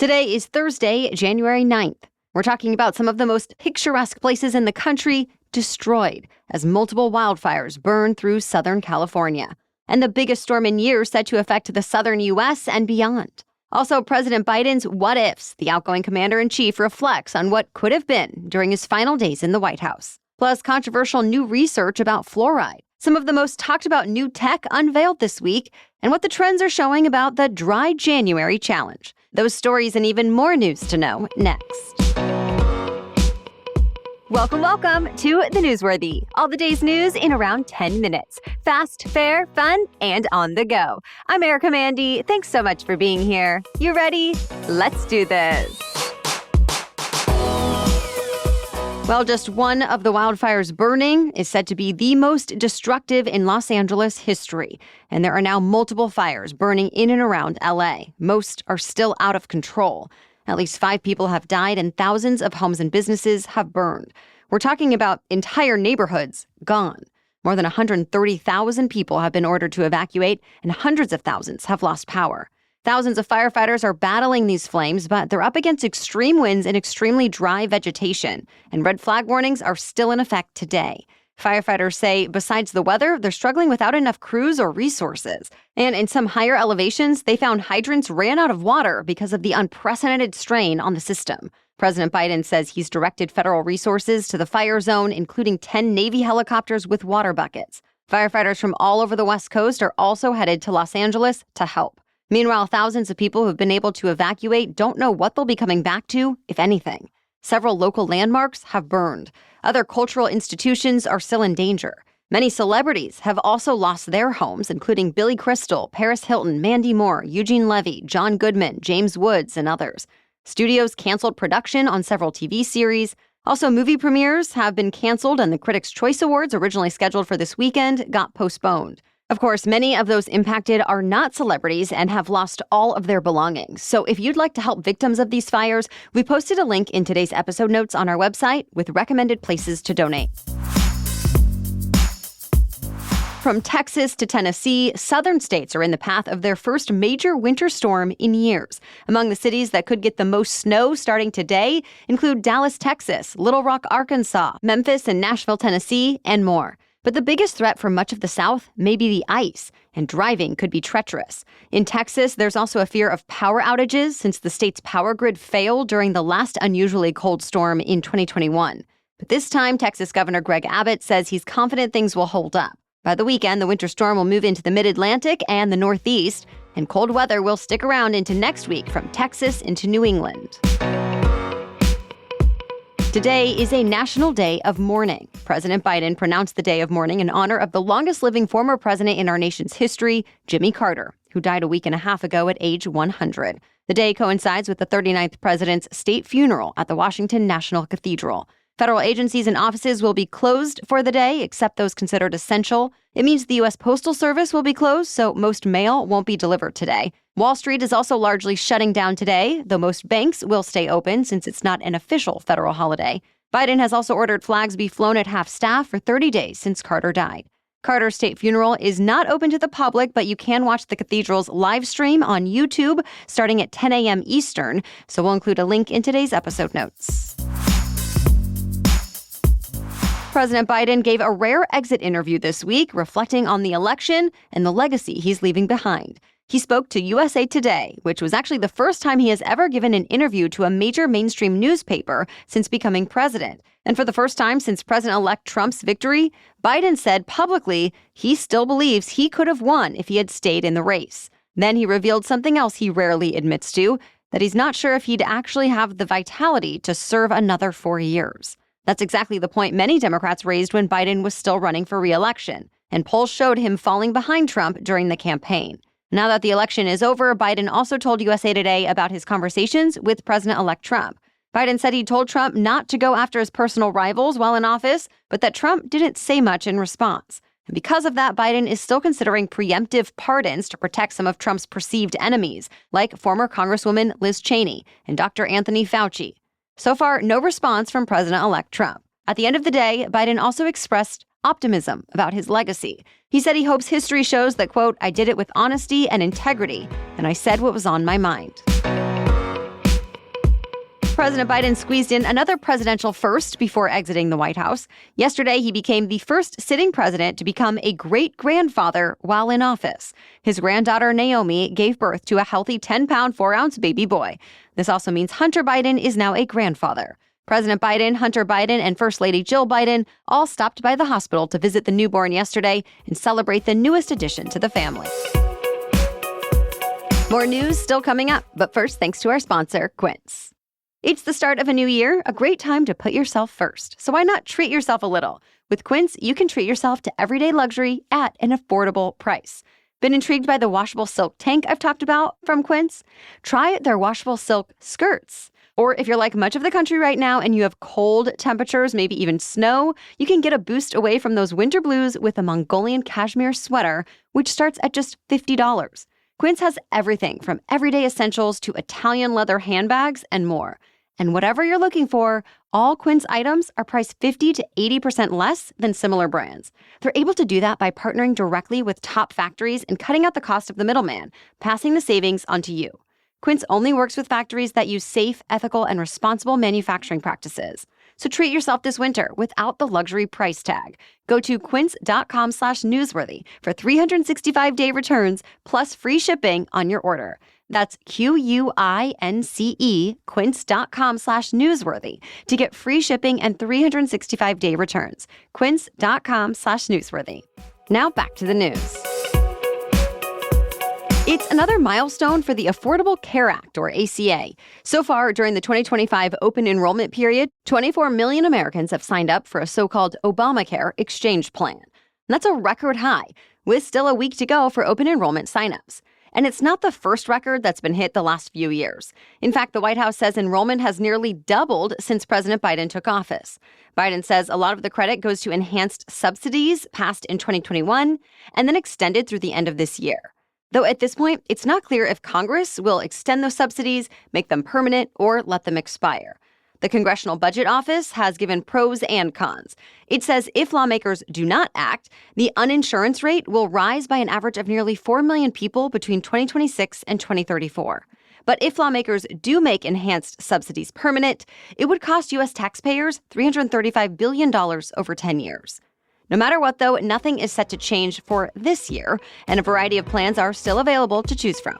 Today is Thursday, January 9th. We're talking about some of the most picturesque places in the country destroyed as multiple wildfires burn through Southern California. And the biggest storm in years set to affect the southern U.S. and beyond. Also, President Biden's What-Ifs, the outgoing commander-in-chief, reflects on what could have been during his final days in the White House. Plus, controversial new research about fluoride. Some of the most talked about new tech unveiled this week, and what the trends are showing about the Dry January Challenge. Those stories and even more news to know next. Welcome to The Newsworthy. All the day's news in around 10 minutes. Fast, fair, fun, and on the go. I'm Erica Mandy. Thanks so much for being here. You ready? Let's do this. Well, just one of the wildfires burning is said to be the most destructive in Los Angeles history. And there are now multiple fires burning in and around LA. Most are still out of control. At least 5 people have died and thousands of homes and businesses have burned. We're talking about entire neighborhoods gone. More than 130,000 people have been ordered to evacuate, and hundreds of thousands have lost power. Thousands of firefighters are battling these flames, but they're up against extreme winds and extremely dry vegetation, and red flag warnings are still in effect today. Firefighters say besides the weather, they're struggling without enough crews or resources. And in some higher elevations, they found hydrants ran out of water because of the unprecedented strain on the system. President Biden says he's directed federal resources to the fire zone, including 10 Navy helicopters with water buckets. Firefighters from all over the West Coast are also headed to Los Angeles to help. Meanwhile, thousands of people who've been able to evacuate don't know what they'll be coming back to, if anything. Several local landmarks have burned. Other cultural institutions are still in danger. Many celebrities have also lost their homes, including Billy Crystal, Paris Hilton, Mandy Moore, Eugene Levy, John Goodman, James Woods, and others. Studios canceled production on several TV series. Also, movie premieres have been canceled, and the Critics' Choice Awards, originally scheduled for this weekend, got postponed. Of course, many of those impacted are not celebrities and have lost all of their belongings. So if you'd like to help victims of these fires, we posted a link in today's episode notes on our website with recommended places to donate. From Texas to Tennessee, southern states are in the path of their first major winter storm in years. Among the cities that could get the most snow starting today include Dallas, Texas, Little Rock, Arkansas, Memphis and Nashville, Tennessee, and more. But the biggest threat for much of the South may be the ice, and driving could be treacherous. In Texas, there's also a fear of power outages since the state's power grid failed during the last unusually cold storm in 2021. But this time, Texas Governor Greg Abbott says he's confident things will hold up. By the weekend, the winter storm will move into the mid-Atlantic and the Northeast, and cold weather will stick around into next week from Texas into New England. Today is a national day of mourning. President Biden pronounced the day of mourning in honor of the longest-living former president in our nation's history, Jimmy Carter, who died a week and a half ago at age 100. The day coincides with the 39th president's state funeral at the Washington National Cathedral. Federal agencies and offices will be closed for the day, except those considered essential. It means the U.S. Postal Service will be closed, so most mail won't be delivered today. Wall Street is also largely shutting down today, though most banks will stay open since it's not an official federal holiday. Biden has also ordered flags be flown at half-staff for 30 days since Carter died. Carter's state funeral is not open to the public, but you can watch the cathedral's live stream on YouTube starting at 10 a.m. Eastern, so we'll include a link in today's episode notes. President Biden gave a rare exit interview this week, reflecting on the election and the legacy he's leaving behind. He spoke to USA Today, which was actually the first time he has ever given an interview to a major mainstream newspaper since becoming president. And for the first time since President-elect Trump's victory, Biden said publicly he still believes he could have won if he had stayed in the race. Then he revealed something else he rarely admits to, that he's not sure if he'd actually have the vitality to serve another 4 years. That's exactly the point many Democrats raised when Biden was still running for re-election, and polls showed him falling behind Trump during the campaign. Now that the election is over, Biden also told USA Today about his conversations with President-elect Trump. Biden said he told Trump not to go after his personal rivals while in office, but that Trump didn't say much in response. And because of that, Biden is still considering preemptive pardons to protect some of Trump's perceived enemies, like former Congresswoman Liz Cheney and Dr. Anthony Fauci. So far, no response from President-elect Trump. At the end of the day, Biden also expressed optimism about his legacy. He said he hopes history shows that, quote, "I did it with honesty and integrity, and I said what was on my mind." President Biden squeezed in another presidential first before exiting the White House. Yesterday, he became the first sitting president to become a great-grandfather while in office. His granddaughter, Naomi, gave birth to a healthy 10-pound, 4-ounce baby boy. This also means Hunter Biden is now a grandfather. President Biden, Hunter Biden, and First Lady Jill Biden all stopped by the hospital to visit the newborn yesterday and celebrate the newest addition to the family. More news still coming up, but first, thanks to our sponsor, Quince. It's the start of a new year, a great time to put yourself first. So why not treat yourself a little? With Quince, you can treat yourself to everyday luxury at an affordable price. Been intrigued by the washable silk tank I've talked about from Quince? Try their washable silk skirts. Or if you're like much of the country right now and you have cold temperatures, maybe even snow, you can get a boost away from those winter blues with a Mongolian cashmere sweater, which starts at just $50. Quince has everything from everyday essentials to Italian leather handbags and more. And whatever you're looking for, all Quince items are priced 50 to 80% less than similar brands. They're able to do that by partnering directly with top factories and cutting out the cost of the middleman, passing the savings on to you. Quince only works with factories that use safe, ethical, and responsible manufacturing practices. So treat yourself this winter without the luxury price tag. Go to quince.com/newsworthy for 365-day returns plus free shipping on your order. That's QUINCE, quince.com/newsworthy to get free shipping and 365-day returns. Quince.com/newsworthy. Now back to the news. It's another milestone for the Affordable Care Act, or ACA. So far, during the 2025 open enrollment period, 24 million Americans have signed up for a so-called Obamacare exchange plan. And that's a record high, with still a week to go for open enrollment signups. And it's not the first record that's been hit the last few years. In fact, the White House says enrollment has nearly doubled since President Biden took office. Biden says a lot of the credit goes to enhanced subsidies passed in 2021 and then extended through the end of this year. Though at this point, it's not clear if Congress will extend those subsidies, make them permanent, or let them expire. The Congressional Budget Office has given pros and cons. It says if lawmakers do not act, the uninsurance rate will rise by an average of nearly 4 million people between 2026 and 2034. But if lawmakers do make enhanced subsidies permanent, it would cost U.S. taxpayers $335 billion over 10 years. No matter what, though, nothing is set to change for this year, and a variety of plans are still available to choose from.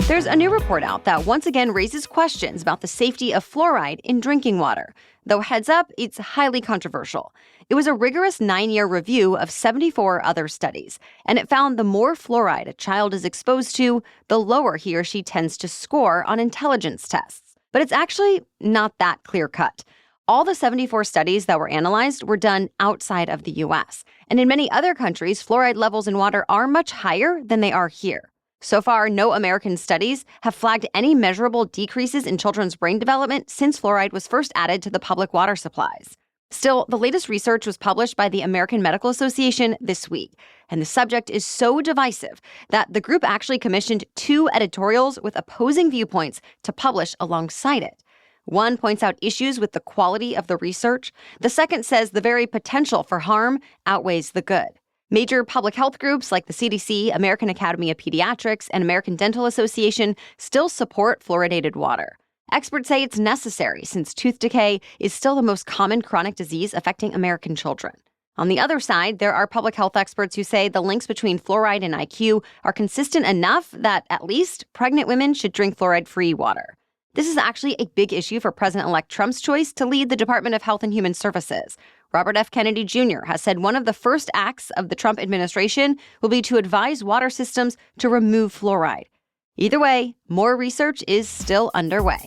There's a new report out that once again raises questions about the safety of fluoride in drinking water. Though heads up, it's highly controversial. It was a rigorous 9-year review of 74 other studies, and it found the more fluoride a child is exposed to, the lower he or she tends to score on intelligence tests. But it's actually not that clear-cut. All the 74 studies that were analyzed were done outside of the U.S., and in many other countries, fluoride levels in water are much higher than they are here. So far, no American studies have flagged any measurable decreases in children's brain development since fluoride was first added to the public water supplies. Still, the latest research was published by the American Medical Association this week, and the subject is so divisive that the group actually commissioned 2 editorials with opposing viewpoints to publish alongside it. One points out issues with the quality of the research. The second says the very potential for harm outweighs the good. Major public health groups like the CDC, American Academy of Pediatrics, and American Dental Association still support fluoridated water. Experts say it's necessary since tooth decay is still the most common chronic disease affecting American children. On the other side, there are public health experts who say the links between fluoride and IQ are consistent enough that at least pregnant women should drink fluoride-free water. This is actually a big issue for President-elect Trump's choice to lead the Department of Health and Human Services. Robert F. Kennedy Jr. has said one of the first acts of the Trump administration will be to advise water systems to remove fluoride. Either way, more research is still underway.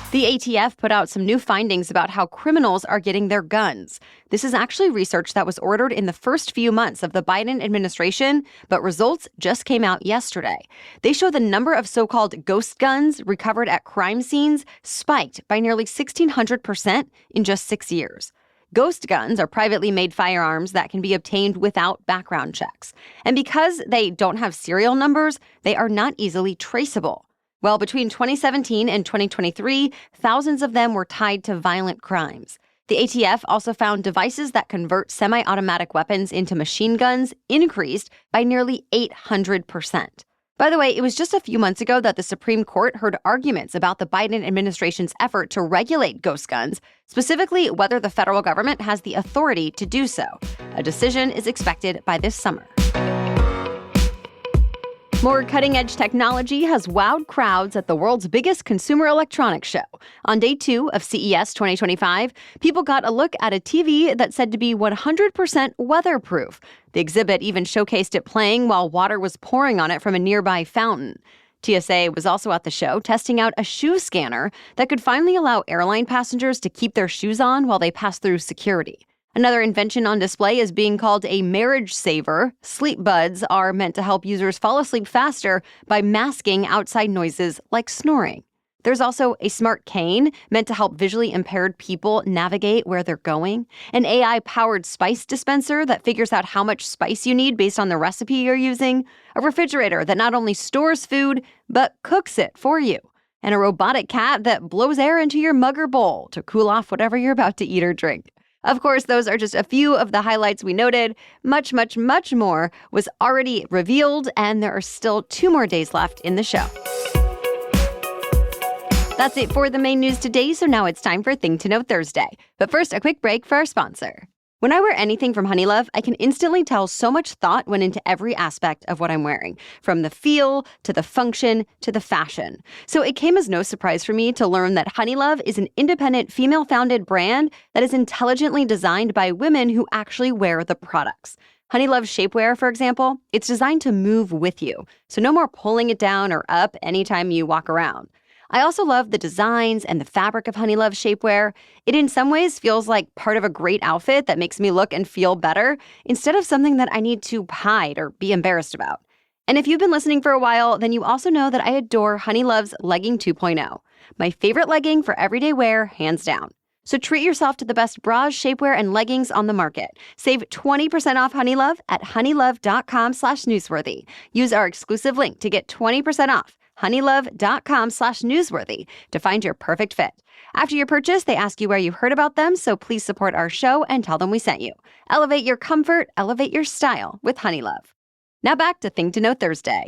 The ATF put out some new findings about how criminals are getting their guns. This is actually research that was ordered in the first few months of the Biden administration, but results just came out yesterday. They show the number of so-called ghost guns recovered at crime scenes spiked by nearly 1,600% in just 6 years. Ghost guns are privately made firearms that can be obtained without background checks. And because they don't have serial numbers, they are not easily traceable. Well, between 2017 and 2023, thousands of them were tied to violent crimes. The ATF also found devices that convert semi-automatic weapons into machine guns increased by nearly 800%. By the way, it was just a few months ago that the Supreme Court heard arguments about the Biden administration's effort to regulate ghost guns, specifically whether the federal government has the authority to do so. A decision is expected by this summer. More cutting-edge technology has wowed crowds at the world's biggest consumer electronics show. On day 2 of CES 2025, people got a look at a TV that's said to be 100% weatherproof. The exhibit even showcased it playing while water was pouring on it from a nearby fountain. TSA was also at the show testing out a shoe scanner that could finally allow airline passengers to keep their shoes on while they pass through security. Another invention on display is being called a marriage saver. Sleep buds are meant to help users fall asleep faster by masking outside noises like snoring. There's also a smart cane meant to help visually impaired people navigate where they're going, an AI-powered spice dispenser that figures out how much spice you need based on the recipe you're using, a refrigerator that not only stores food, but cooks it for you, and a robotic cat that blows air into your mug or bowl to cool off whatever you're about to eat or drink. Of course, those are just a few of the highlights we noted. Much, much, much more was already revealed, and there are still 2 more days left in the show. That's it for the main news today, so now it's time for Thing to Know Thursday. But first, a quick break for our sponsor. When I wear anything from Honeylove, I can instantly tell so much thought went into every aspect of what I'm wearing, from the feel to the function to the fashion. So it came as no surprise for me to learn that Honeylove is an independent, female-founded brand that is intelligently designed by women who actually wear the products. Honeylove shapewear, for example, it's designed to move with you, so no more pulling it down or up anytime you walk around. I also love the designs and the fabric of Honeylove shapewear. It in some ways feels like part of a great outfit that makes me look and feel better instead of something that I need to hide or be embarrassed about. And if you've been listening for a while, then you also know that I adore Honeylove's Legging 2.0, my favorite legging for everyday wear, hands down. So treat yourself to the best bras, shapewear, and leggings on the market. Save 20% off Honeylove at honeylove.com/newsworthy. Use our exclusive link to get 20% off. honeylove.com/newsworthy to find your perfect fit. After your purchase, they ask you where you heard about them, so please support our show and tell them we sent you. Elevate your comfort, elevate your style with Honeylove. Now back to Thing to Know Thursday.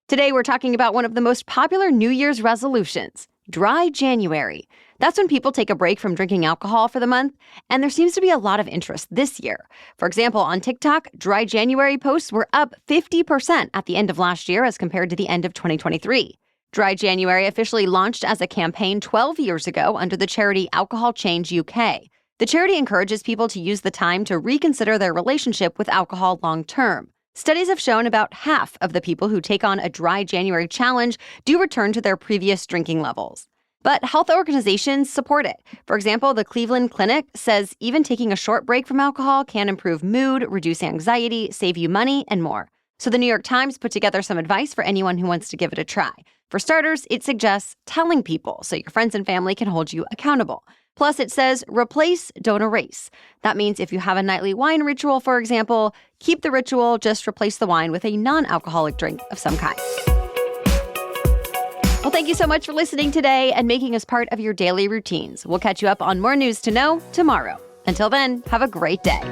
Today we're talking about one of the most popular New Year's resolutions, Dry January. That's when people take a break from drinking alcohol for the month, and there seems to be a lot of interest this year. For example, on TikTok, Dry January posts were up 50% at the end of last year as compared to the end of 2023. Dry January officially launched as a campaign 12 years ago under the charity Alcohol Change UK. The charity encourages people to use the time to reconsider their relationship with alcohol long-term. Studies have shown about half of the people who take on a Dry January challenge do return to their previous drinking levels. But health organizations support it. For example, the Cleveland Clinic says even taking a short break from alcohol can improve mood, reduce anxiety, save you money, and more. So the New York Times put together some advice for anyone who wants to give it a try. For starters, it suggests telling people so your friends and family can hold you accountable. Plus, it says replace, don't erase. That means if you have a nightly wine ritual, for example, keep the ritual, just replace the wine with a non-alcoholic drink of some kind. Well, thank you so much for listening today and making us part of your daily routines. We'll catch you up on more news to know tomorrow. Until then, have a great day.